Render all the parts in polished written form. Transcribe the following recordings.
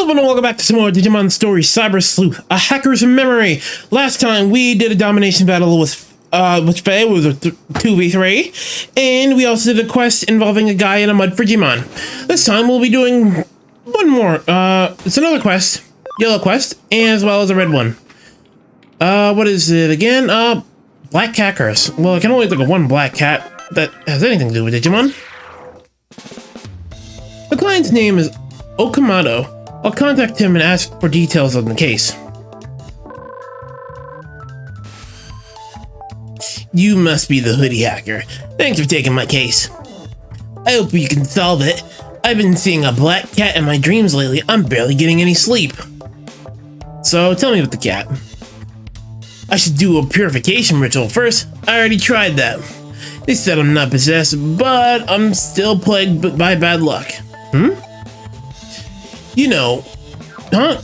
everyone, and welcome back to some more Digimon Story Cyber Sleuth, a hacker's memory. Last time we did a domination battle with Faye. It was a 2v3, and we also did a quest involving a guy in a mud Digimon. This time we'll be doing one more. It's another quest, yellow quest, as well as a red one. What is it again? Black cat curse. Well, I can only think of one black cat that has anything to do with Digimon. The client's name is Okamoto. I'll contact him and ask for details on the case. You must be the hoodie hacker. Thanks for taking my case. I hope you can solve it. I've been seeing a black cat in my dreams lately. I'm barely getting any sleep. So tell me about the cat. I should do a purification ritual first. I already tried that. They said I'm not possessed, but I'm still plagued by bad luck. You know,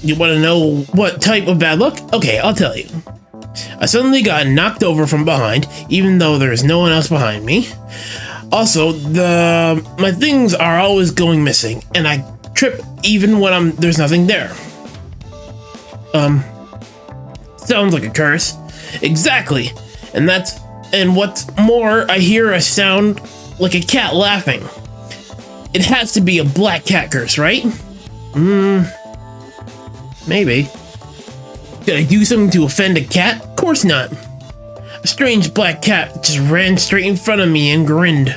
you want to know what type of bad luck? Okay, I'll tell you. I suddenly got knocked over from behind, even though there's no one else behind me. Also, my things are always going missing, and I trip even when there's nothing there. Sounds like a curse. Exactly. And what's more, I hear a sound like a cat laughing. It has to be a black cat curse, right? Maybe. Did I do something to offend a cat? Of course not. A strange black cat just ran straight in front of me and grinned.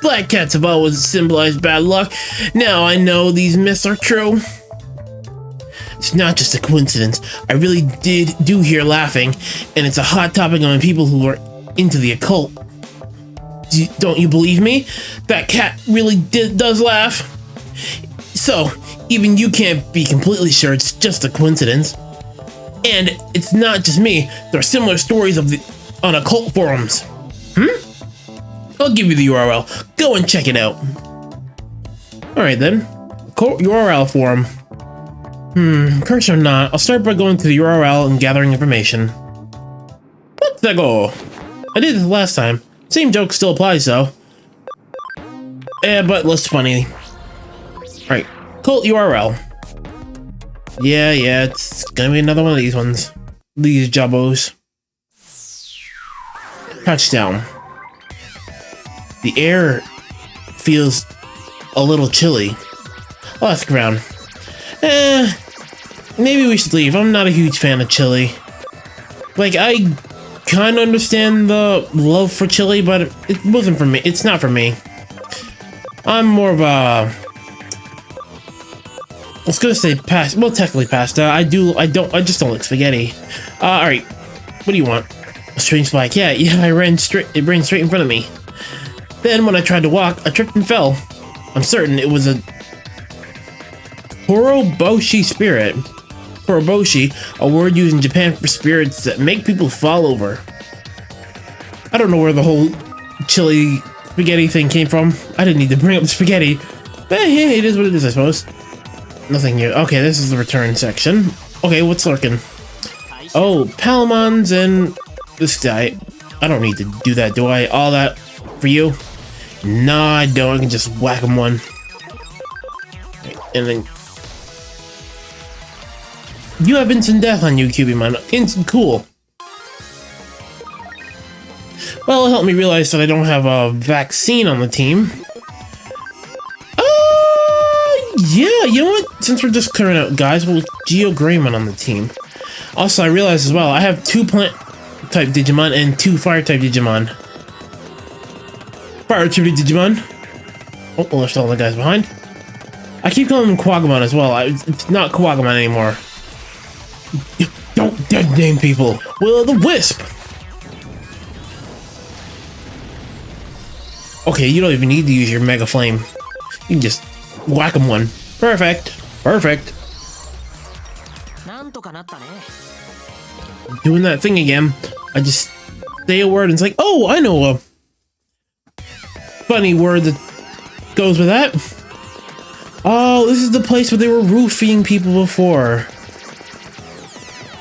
Black cats have always symbolized bad luck. Now I know these myths are true. It's not just a coincidence. I really do hear laughing, and it's a hot topic among people who are into the occult. Don't you believe me? That cat really does laugh. So, even you can't be completely sure it's just a coincidence. And it's not just me. There are similar stories on occult forums. I'll give you the URL. Go and check it out. Alright then. URL forum. Curse or not, I'll start by going to the URL and gathering information. Let's go. I did this last time. Same joke still applies though. But less funny. Right, cult URL. Yeah, it's gonna be another one of these ones. These jubbos. Touchdown. The air feels a little chilly. I'll ask around. Maybe we should leave. I'm not a huge fan of chili. Like, I kind of understand the love for chili, but it wasn't for me. It's not for me. I'm more of a... I was gonna say pasta. Well, technically pasta. I just don't like spaghetti. Alright. What do you want? A strange black cat. Yeah, it ran straight in front of me. Then, when I tried to walk, I tripped and fell. I'm certain it was a Horoboshi spirit. Horoboshi, a word used in Japan for spirits that make people fall over. I don't know where the whole chili spaghetti thing came from. I didn't need to bring up the spaghetti. But yeah, it is what it is, I suppose. Nothing new. Okay, this is the return section. Okay, what's lurking? Oh, Palamons and this guy. I don't need to do that, do I? All that for you? Nah, I don't. I can just whack him one. And then... You have instant death on you, Cubimon. Instant cool. Well, it helped me realize that I don't have a vaccine on the team. Yeah, you know what? Since we're just clearing out guys, we'll Geo Greymon on the team. Also, I realized as well, I have 2 plant-type Digimon and 2 fire-type Digimon. Fire-type Digimon. Oh, well, there's all the guys behind. I keep calling him Quagamon as well. It's not Quagamon anymore. Don't dead name people. Will-o'-the-wisp. Okay, you don't even need to use your Mega Flame. You can just whack him one. Perfect. Perfect. Doing that thing again. I just say a word and it's like, oh, I know a funny word that goes with that. Oh, this is the place where they were roofing people before.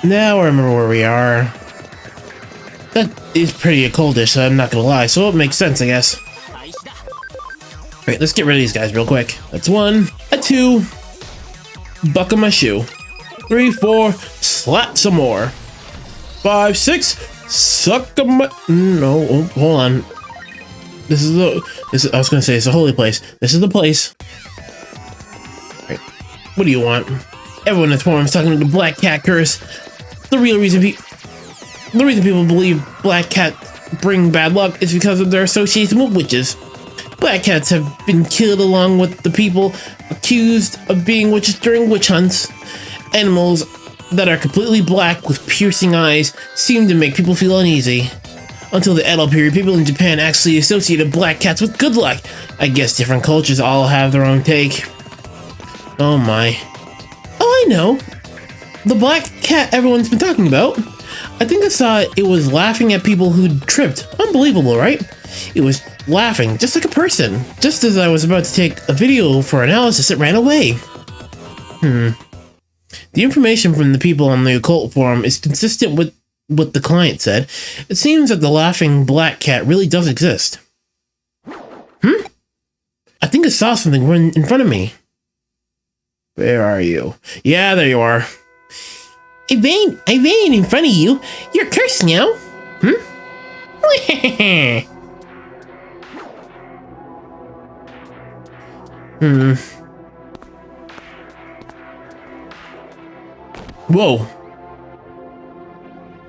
Now I remember where we are. That is pretty occultish, I'm not gonna lie, so it makes sense, I guess. Alright, let's get rid of these guys real quick. That's 1, a 2. buckle my shoe. 3, 4, slap some more. 5, 6, suck my. No, oh, hold on. This is I was gonna say it's a holy place. This is the place. Right. What do you want? Everyone in this forum is talking about the black cat curse. The reason people believe black cats bring bad luck is because of their association with witches. Black cats have been killed along with the people accused of being witches during witch hunts. Animals that are completely black with piercing eyes seem to make people feel uneasy. Until the Edo period, people in Japan actually associated black cats with good luck. I guess different cultures all have their own take. Oh my. Oh, I know. The black cat everyone's been talking about. I think I saw it was laughing at people who tripped. Unbelievable, right? It was laughing, just like a person. Just as I was about to take a video for analysis, it ran away. The information from the people on the occult forum is consistent with what the client said. It seems that the laughing black cat really does exist. I think I saw something run in front of me. Where are you? Yeah, there you are. I ran in front of you. You're cursed now. Whoa.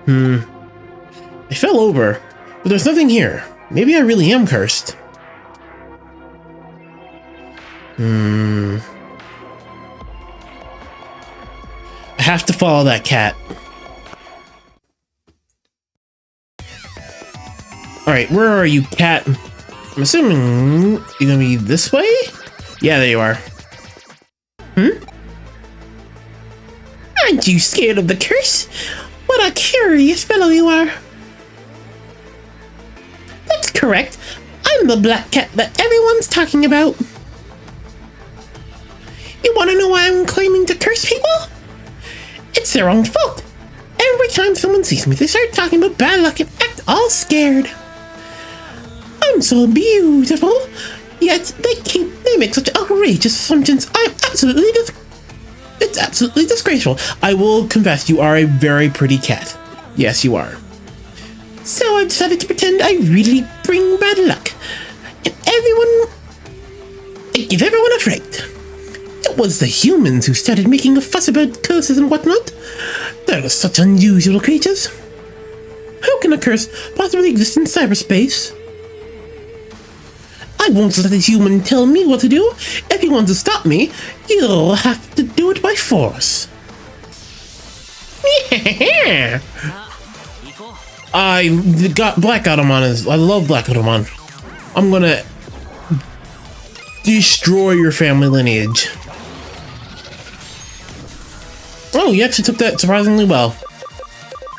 I fell over, but there's nothing here. Maybe I really am cursed. I have to follow that cat. Alright, where are you, cat? I'm assuming you're gonna be this way? Yeah, there you are. Aren't you scared of the curse? What a curious fellow you are. That's correct. I'm the black cat that everyone's talking about. You want to know why I'm claiming to curse people? It's their own fault. Every time someone sees me, they start talking about bad luck and act all scared. I'm so beautiful, yet they make such outrageous assumptions. It's absolutely disgraceful. I will confess, you are a very pretty cat. Yes, you are. So I decided to pretend I really bring bad luck. And I give everyone a fright. It was the humans who started making a fuss about curses and whatnot. They're such unusual creatures. How can a curse possibly exist in cyberspace? I won't let a human tell me what to do. If you want to stop me, you'll have to do it by force. I got Black Automon. I love Black Automon. I'm gonna destroy your family lineage. Oh, you actually took that surprisingly well.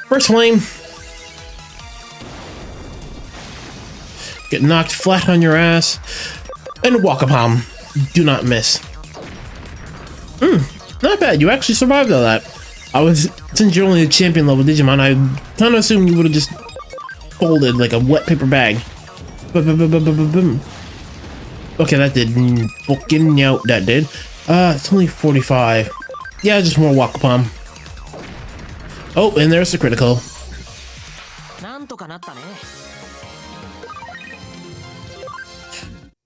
First flame. Get knocked flat on your ass. And walk upon. Do not miss. Not bad. You actually survived all that. Since you're only a champion level Digimon, I kind of assumed you would have just folded like a wet paper bag. Okay, that did fucking no, that did. It's only 45. Yeah, just more walk upon. Oh, and there's the critical.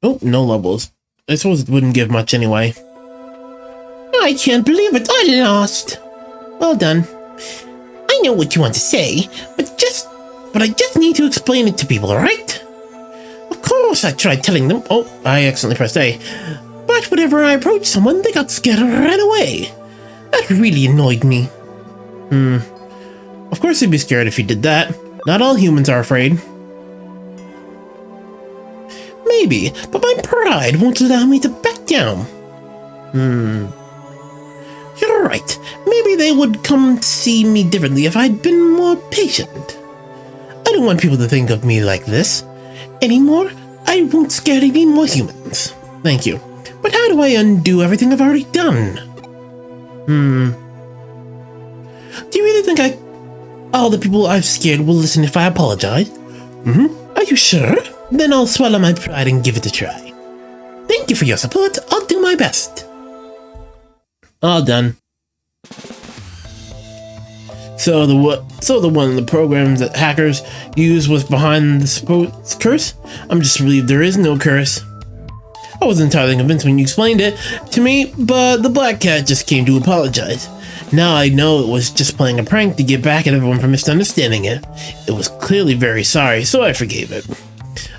Oh, no levels. I suppose it wouldn't give much anyway. I can't believe it, I lost. Well done. I know what you want to say, but I just need to explain it to people, alright? Of course I tried telling them. Oh, I accidentally pressed A. But whenever I approached someone, they got scared and ran away. That really annoyed me. Of course they'd be scared if you did that. Not all humans are afraid. Maybe, but my pride won't allow me to back down. You're right. Maybe they would come to see me differently if I'd been more patient. I don't want people to think of me like this. Anymore, I won't scare any more humans. Thank you. But how do I undo everything I've already done? Do you really think all the people I've scared will listen if I apologize? Are you sure? Then I'll swallow my pride and give it a try. Thank you for your support. I'll do my best. All done. So the one of the programs that hackers used was behind the supposed curse? I'm just relieved there is no curse. I wasn't entirely convinced when you explained it to me, but the black cat just came to apologize. Now I know it was just playing a prank to get back at everyone for misunderstanding it. It was clearly very sorry, so I forgave it.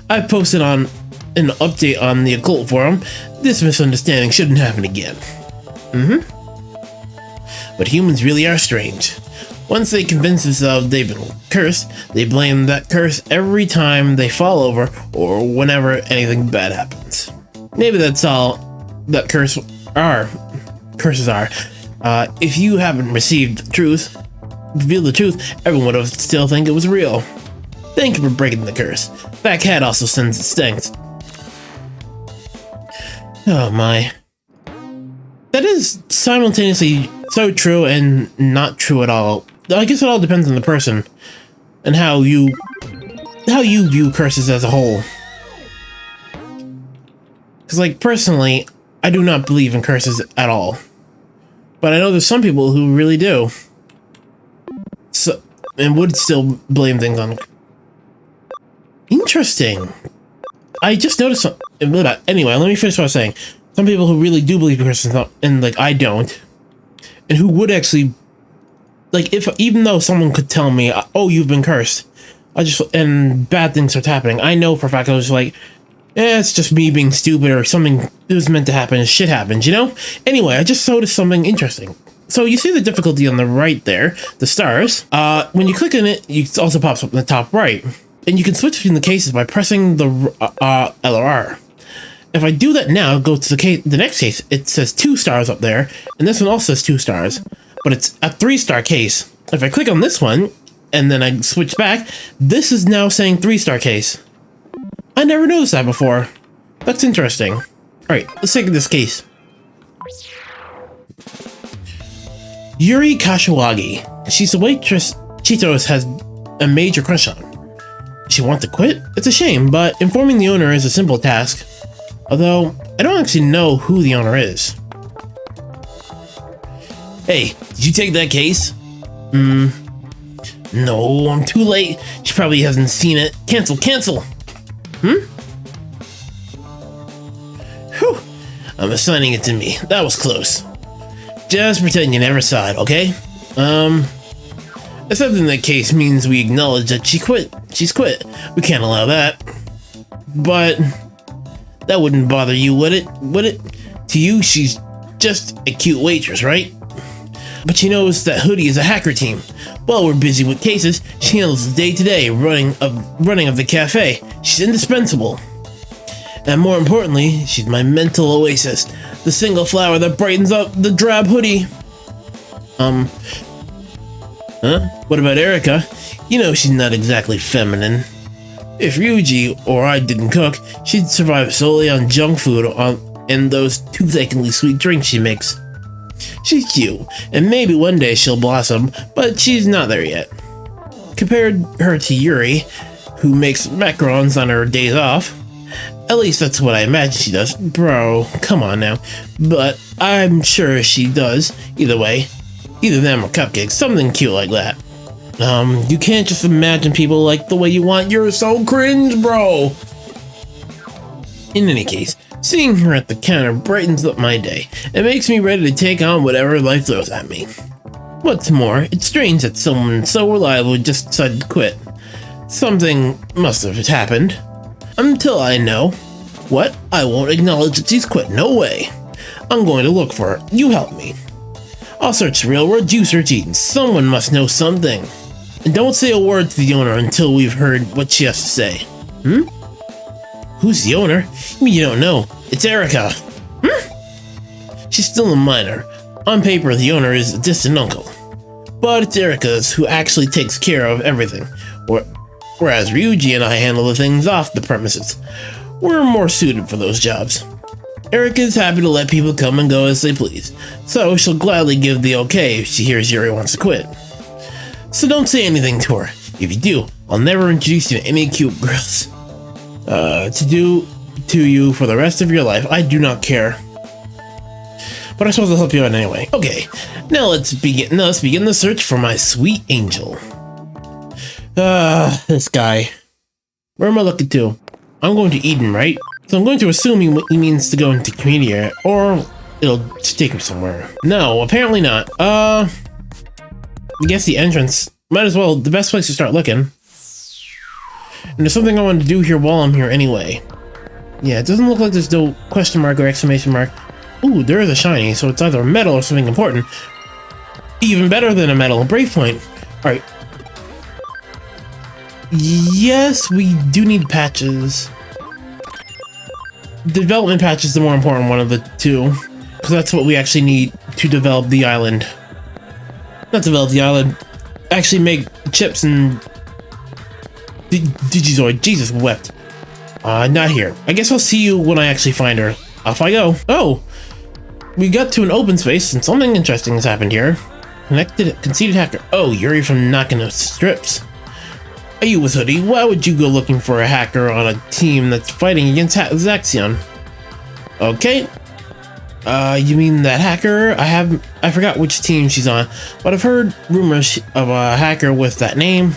I posted on an update on the occult forum. This misunderstanding shouldn't happen again. But humans really are strange. Once they convince themselves they've been cursed, they blame that curse every time they fall over or whenever anything bad happens. Maybe that's all that curses are. If you haven't revealed the truth, everyone would have still think it was real. Thank you for breaking the curse. That cat also sends its thanks. Oh my. That is simultaneously so true and not true at all. I guess it all depends on the person and how you view curses as a whole. Because, like, personally, I do not believe in curses at all. But I know there's some people who really do. So, and would still blame things on. Interesting. I just noticed something. Anyway, let me finish what I was saying. Some people who really do believe in curses, and, like, I don't. And who would actually, like, even though someone could tell me, oh, you've been cursed, and bad things start happening, I know for a fact I was like, it's just me being stupid or something that was meant to happen and shit happens, you know? Anyway, I just noticed something interesting. So you see the difficulty on the right there, the stars. When you click on it, it also pops up in the top right. And you can switch between the cases by pressing the L or R. If I do that now, go to the next case, it says 2 stars up there, and this one also says 2 stars, but it's a 3-star case. If I click on this one, and then I switch back, this is now saying 3-star case. I never noticed that before. That's interesting. Alright, let's take this case. Yuri Kashiwagi. She's a waitress Chitos has a major crush on. She wants to quit? It's a shame, but informing the owner is a simple task. Although, I don't actually know who the owner is. Hey, did you take that case? No, I'm too late. She probably hasn't seen it. Cancel. Whew. I'm assigning it to me. That was close. Just pretend you never saw it, okay? Accepting that case means we acknowledge that she's quit. We can't allow that. But that wouldn't bother you, would it? To you, she's just a cute waitress, right? But she knows that Hoodie is a hacker team. While we're busy with cases, she handles the day-to-day running of the cafe. She's indispensable. And more importantly, she's my mental oasis. The single flower that brightens up the drab Hoodie. What about Erica? You know she's not exactly feminine. If Ryuji or I didn't cook, she'd survive solely on junk food and those toothacheingly sweet drinks she makes. She's cute, and maybe one day she'll blossom, but she's not there yet. Compared her to Yuri, who makes macarons on her days off. At least that's what I imagine she does. Bro, come on now. But I'm sure she does. Either way. Either them or cupcakes. Something cute like that. You can't just imagine people like the way you want. You're so cringe, bro. In any case, seeing her at the counter brightens up my day. It makes me ready to take on whatever life throws at me. What's more, it's strange that someone so reliable just decided to quit. Something must have happened. Until I know. What? I won't acknowledge that she's quit. No way. I'm going to look for her. You help me. I'll search the real world, you search Eden. Someone must know something. And don't say a word to the owner until we've heard what she has to say. Who's the owner? You mean you don't know? It's Erica. She's still a minor. On paper, the owner is a distant uncle. But it's Erica's who actually takes care of everything. Whereas Ryuji and I handle the things off the premises. We're more suited for those jobs. Erica is happy to let people come and go as they please, so she'll gladly give the okay if she hears Yuri wants to quit. So don't say anything to her. If you do, I'll never introduce you to any cute girls. To do to you for the rest of your life, I do not care. but I suppose I'll help you out anyway. Okay, now let's begin the search for my sweet angel. This guy. Where am I looking to? I'm going to Eden, right? So I'm going to assume he means to go into community area, or it'll just take him somewhere. No, apparently not. I guess the entrance. Might as well, the best place to start looking. And there's something I want to do here while I'm here anyway. Yeah, it doesn't look like there's no question mark or exclamation mark. Ooh, there is a shiny, so it's either a medal or something important. Even better than a medal, a brave point. Alright. Yes, we do need patches. Development patch is the more important one of the two, because that's what we actually need to develop the island. Not develop the island, actually make chips and Digizoid. Jesus wept. Not here. I guess I'll see you when I actually find her. Off I go. Oh, we got to an open space and something interesting has happened here. Conceited hacker. Oh, Yuri from knocking the strips. Hey, you with Hoodie, why would you go looking for a hacker on a team that's fighting against Zaxion? Okay. You mean that hacker? I forgot which team she's on, but I've heard rumors of a hacker with that name.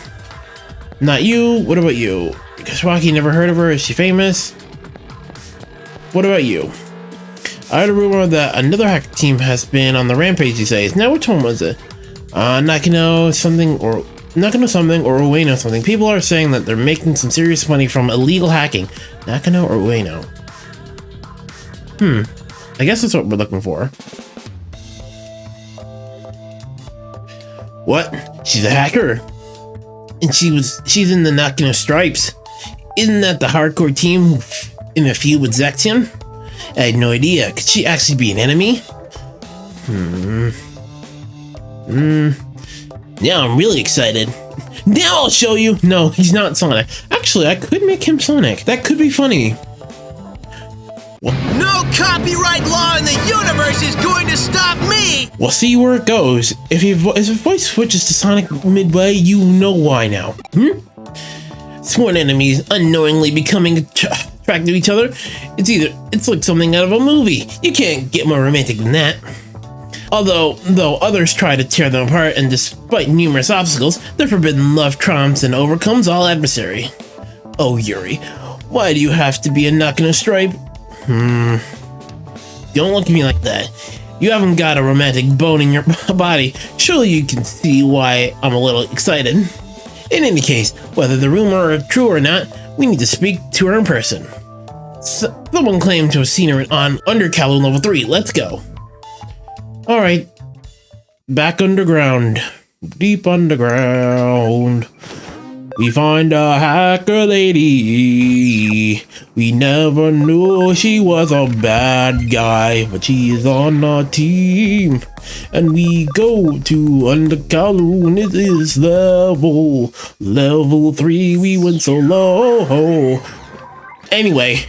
Not you. What about you? Kashwaki, never heard of her. Is she famous? What about you? I heard a rumor that another hacker team has been on the rampage these days. Now, which one was it? Nakano something or Ueno something. People are saying that they're making some serious money from illegal hacking. Nakano or Ueno? I guess that's what we're looking for. What? She's a hacker? And she's in the Nakano Stripes. Isn't that the hardcore team in a feud with Zaxion? I had no idea. Could she actually be an enemy? Now I'm really excited. Now I'll show you. No, he's not Sonic. Actually, I could make him Sonic. That could be funny. No copyright law in the universe is going to stop me! We'll see where it goes. If his voice switches to Sonic midway, you know why now. Sworn enemies unknowingly becoming attracted to each other. It's like something out of a movie. You can't get more romantic than that. Though others try to tear them apart, and despite numerous obstacles, their forbidden love triumphs and overcomes all adversary. Oh, Yuri, why do you have to be a Nakano Stripe? Don't look at me like that. You haven't got a romantic bone in your body. Surely you can see why I'm a little excited. In any case, whether the rumor is true or not, we need to speak to her in person. Someone claimed to have seen her on Undercaloon level 3. Let's go. Alright. Back underground. Deep underground. We find a hacker lady. We never knew she was a bad guy, but she is on our team. And we go to Undercaloon. It is level 3. We went so low. Anyway,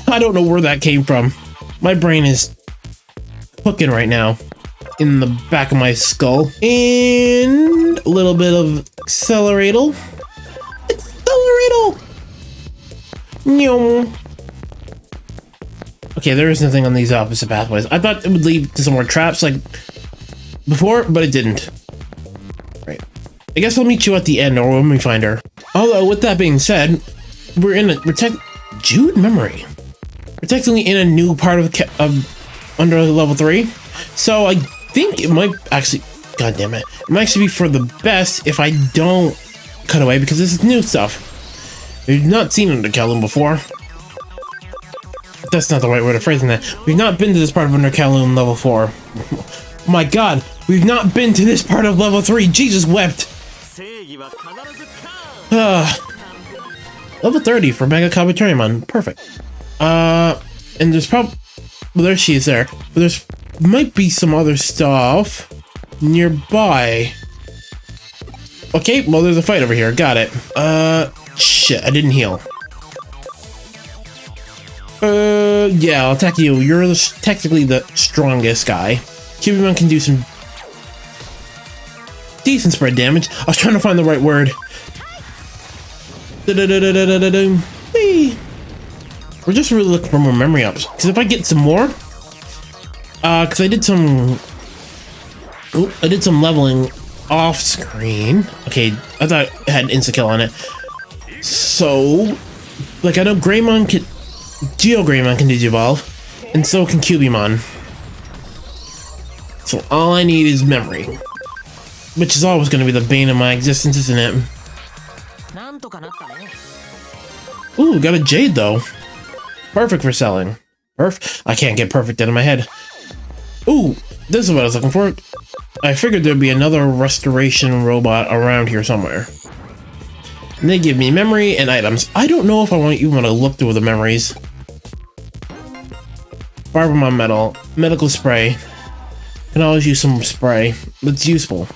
I don't know where that came from. My brain is cooking right now in the back of my skull. And a little bit of accelerator. Okay, there is nothing on these opposite pathways. I thought it would lead to some more traps like before, but it didn't. Right. I guess I'll meet you at the end or when we find her. Although, with that being said, we're Jude memory. We're technically in a new part of under level 3. So I think it might actually, god damn it, it might actually be for the best if I don't cut away, because this is new stuff. We've not seen Undercaloon before. That's not the right way of phrasing that. We've not been to this part of Undercaloon level 4. My god, we've not been to this part of level 3. Jesus wept. Level 30 for Mega Kabuterimon. Perfect. And there's probably, well, there she is there. But there's might be some other stuff nearby. Okay, well, there's a fight over here. Got it. Shit, I didn't heal. Yeah, I'll attack you. You're technically the strongest guy. Cubimon can do some decent spread damage. I was trying to find the right word. We're just really looking for more memory ups, because if I get some more, Cause I did some leveling off screen. Okay, I thought it had an insta-kill on it. So, like I know Greymon can, Geo Greymon can Digivolve, and so can Cubimon. So all I need is memory. Which is always going to be the bane of my existence, isn't it? Ooh, got a Jade though. Perfect for selling. I can't get perfect out of my head. Ooh, this is what I was looking for. I figured there'd be another restoration robot around here somewhere. And they give me memory and items. I don't know if I even want to look through the memories. Barbamon metal, medical spray. Can always use some spray. It's useful.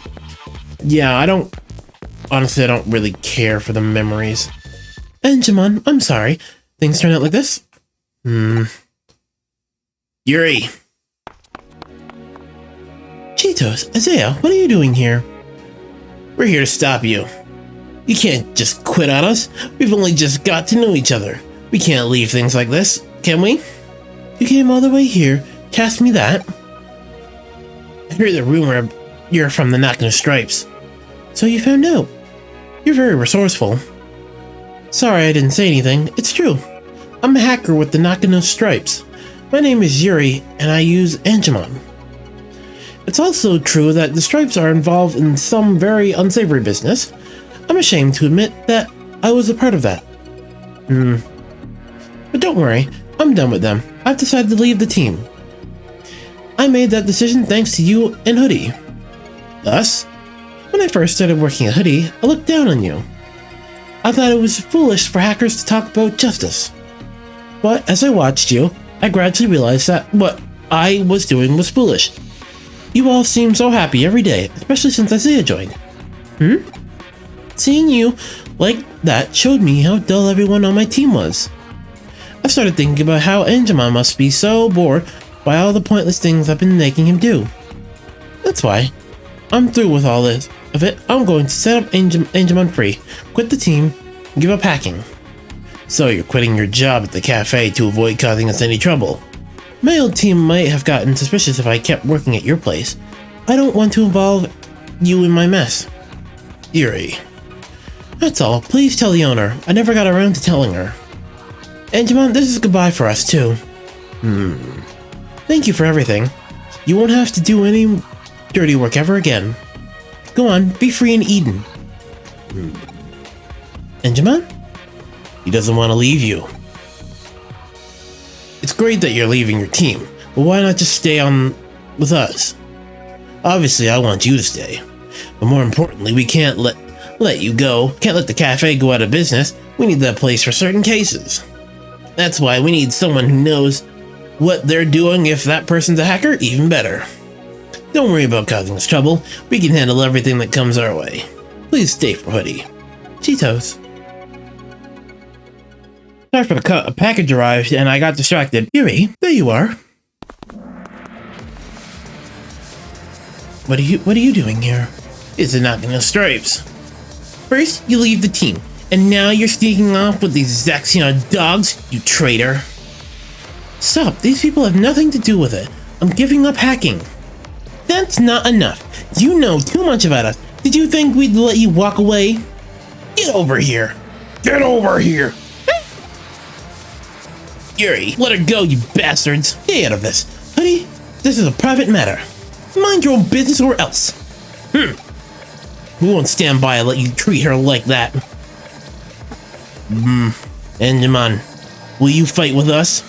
Yeah, honestly, I don't really care for the memories. Digimon, I'm sorry. Things turn out like this? Yuri. Cheetos, Isaiah, what are you doing here? We're here to stop you. You can't just quit on us. We've only just got to know each other. We can't leave things like this, can we? You came all the way here to ask me that? I heard the rumor you're from the Nakano Stripes. So you found out. You're very resourceful. Sorry I didn't say anything. It's true. I'm a hacker with the Nakano Stripes. My name is Yuri, and I use Digimon. It's also true that the Stripes are involved in some very unsavory business. I'm ashamed to admit that I was a part of that. But don't worry, I'm done with them. I've decided to leave the team. I made that decision thanks to you and Hoodie. Thus, when I first started working at Hoodie, I looked down on you. I thought it was foolish for hackers to talk about justice. But as I watched you, I gradually realized that what I was doing was foolish. You all seem so happy every day, especially since Isaiah joined. Seeing you like that showed me how dull everyone on my team was. I started thinking about how Digimon must be so bored by all the pointless things I've been making him do. That's why I'm through with all this of it. I'm going to set up Digimon free, quit the team, and give up hacking. So you're quitting your job at the cafe to avoid causing us any trouble. My old team might have gotten suspicious if I kept working at your place. I don't want to involve you in my mess. Yuri. That's all. Please tell the owner. I never got around to telling her. Digimon, this is goodbye for us too. Thank you for everything. You won't have to do any dirty work ever again. Go on, be free in Eden. Digimon? He doesn't want to leave you. It's great that you're leaving your team, but why not just stay on with us? Obviously, I want you to stay. But more importantly, we can't let you go. Can't let the cafe go out of business. We need that place for certain cases. That's why we need someone who knows what they're doing. If that person's a hacker, even better. Don't worry about causing us trouble. We can handle everything that comes our way. Please stay for Hoodie. Cheetos. Sorry for the cut. A package arrived and I got distracted. Yuri, there you are. What are you doing here? It's a Nakano Stripes. First, you leave the team, and now you're sneaking off with these Zaxion dogs, you traitor. Stop, these people have nothing to do with it. I'm giving up hacking. That's not enough. You know too much about us. Did you think we'd let you walk away? Get over here. Get over here. Yuri, let her go, you bastards. Get out of this. Hoodie, this is a private matter. Mind your own business or else. We won't stand by and let you treat her like that. Digimon, will you fight with us?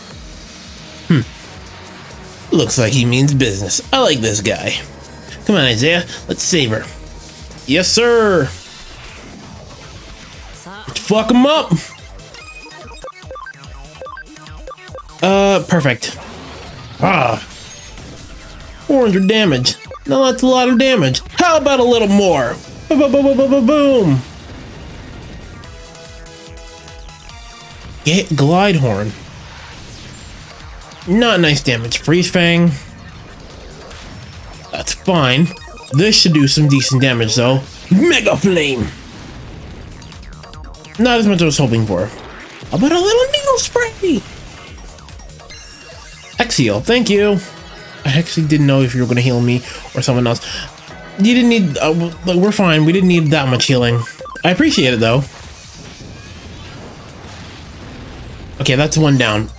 Looks like he means business. I like this guy. Come on, Isaiah, let's save her. Yes, sir. Let's fuck him up. Perfect. 400 damage. No, that's a lot of damage. How about a little more? Boom. Get Glide Horn. Not nice damage. Freeze Fang. That's fine. This should do some decent damage though. Mega Flame. Not as much as I was hoping for. How about a little needle spray? Exhale, thank you. I actually didn't know if you were gonna heal me or someone else. You didn't need, like, we're fine. We didn't need that much healing. I appreciate it though. Okay, that's one down.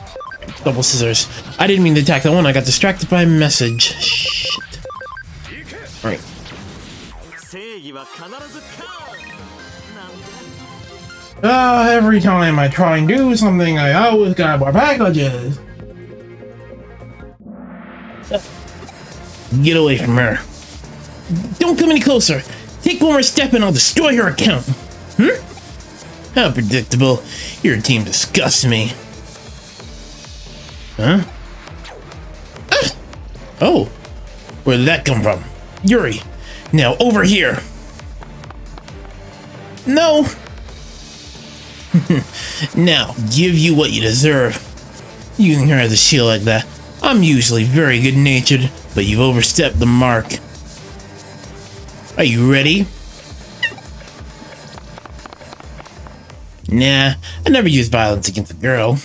Double scissors. I didn't mean to attack that one. I got distracted by a message. Shit. Alright. Every time I try and do something, I always got more packages. Get away from her. Don't come any closer. Take one more step and I'll destroy her account. How predictable. Your team disgusts me. Huh? Ah! Oh. Where did that come from? Yuri. Now over here. No. Now, give you what you deserve. Using her as a shield like that. I'm usually very good-natured, but you've overstepped the mark. Are you ready? Nah, I never use violence against a girl.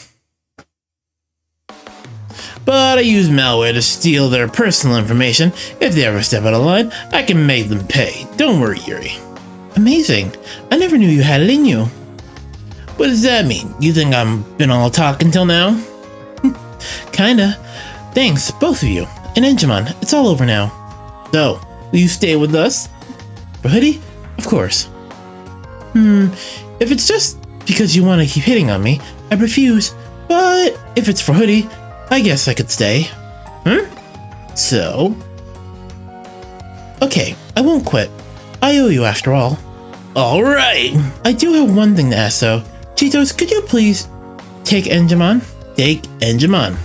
But I use malware to steal their personal information. If they ever step out of line, I can make them pay. Don't worry, Yuri. Amazing. I never knew you had it in you. What does that mean? You think I've been all talk until now? Kinda. Thanks, both of you. And Digimon, it's all over now. So, will you stay with us? For Hoodie? Of course. If it's just because you want to keep hitting on me, I refuse. But if it's for Hoodie, I guess I could stay. So? Okay, I won't quit. I owe you after all. Alright! I do have one thing to ask though. Cheetos, could you please take Digimon? Take Digimon.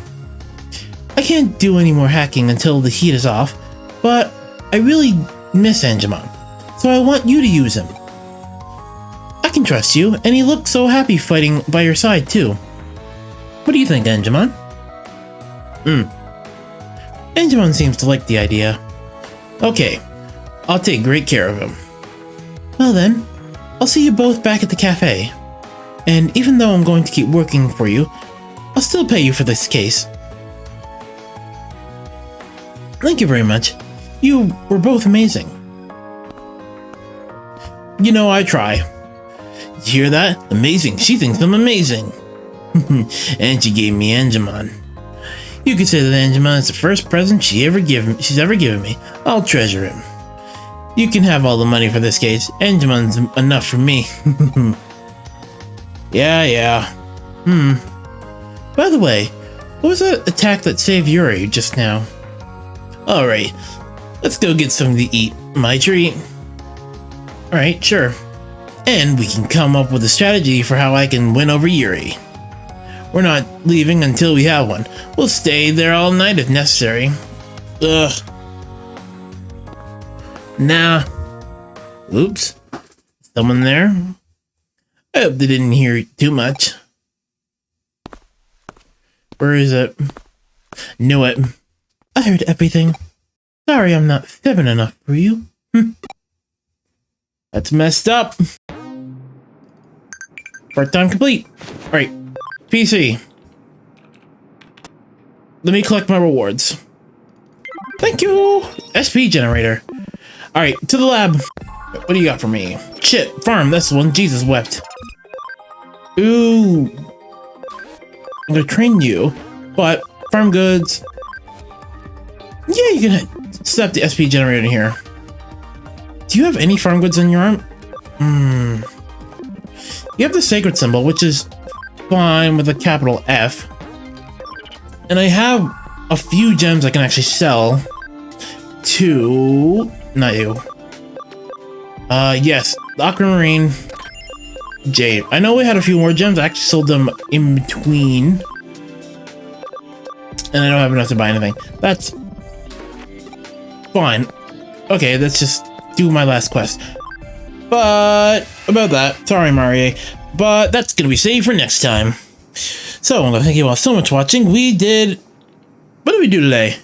I can't do any more hacking until the heat is off, but I really miss Digimon, so I want you to use him. I can trust you, and he looked so happy fighting by your side too. What do you think, Digimon? Digimon seems to like the idea. Okay, I'll take great care of him. Well then, I'll see you both back at the cafe. And even though I'm going to keep working for you, I'll still pay you for this case. Thank you very much. You were both amazing. You know, I try. You hear that? Amazing. She thinks I'm amazing. And she gave me Digimon. You could say that Digimon is the first present she's ever given me. I'll treasure him. You can have all the money for this case. Digimon's enough for me. Yeah. By the way, what was that attack that saved Yuri just now? Alright, let's go get something to eat. My treat. Alright, sure. And we can come up with a strategy for how I can win over Yuri. We're not leaving until we have one. We'll stay there all night if necessary. Ugh. Nah. Oops. Someone there? I hope they didn't hear too much. Where is it? Knew it. I heard everything. Sorry I'm not feminine enough for you. That's messed up. Part-time complete. Alright. PC. Let me collect my rewards. Thank you! SP generator. Alright, to the lab. What do you got for me? Shit, farm, that's the one. Jesus wept. Ooh. I'm gonna train you, but farm goods. Yeah, you can set the SP generator in here. Do you have any farm goods in your arm? You have the sacred symbol, which is fine with a capital F. And I have a few gems I can actually sell to... not you. Yes, the aquamarine, jade. I know we had a few more gems. I actually sold them in between. And I don't have enough to buy anything. That's fine. Okay, let's just do my last quest. But about that, sorry Marie, but that's gonna be saved for next time. So, thank you all so much for watching. What did we do today?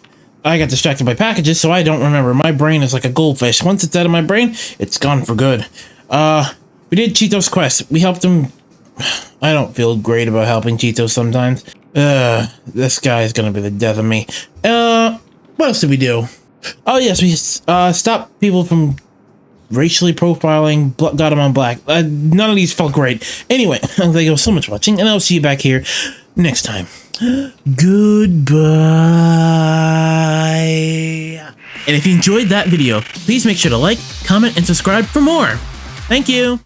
I got distracted by packages, so I don't remember. My brain is like a goldfish. Once it's out of my brain, it's gone for good. We did Cheeto's quest. We helped him. I don't feel great about helping Cheetos sometimes. This guy is gonna be the death of me. What else did we do? Oh yes, we stopped people from racially profiling Digimon Black. None of these felt great. Anyway, thank you so much for watching, and I'll see you back here next time. Goodbye. And if you enjoyed that video, please make sure to like, comment, and subscribe for more. Thank you.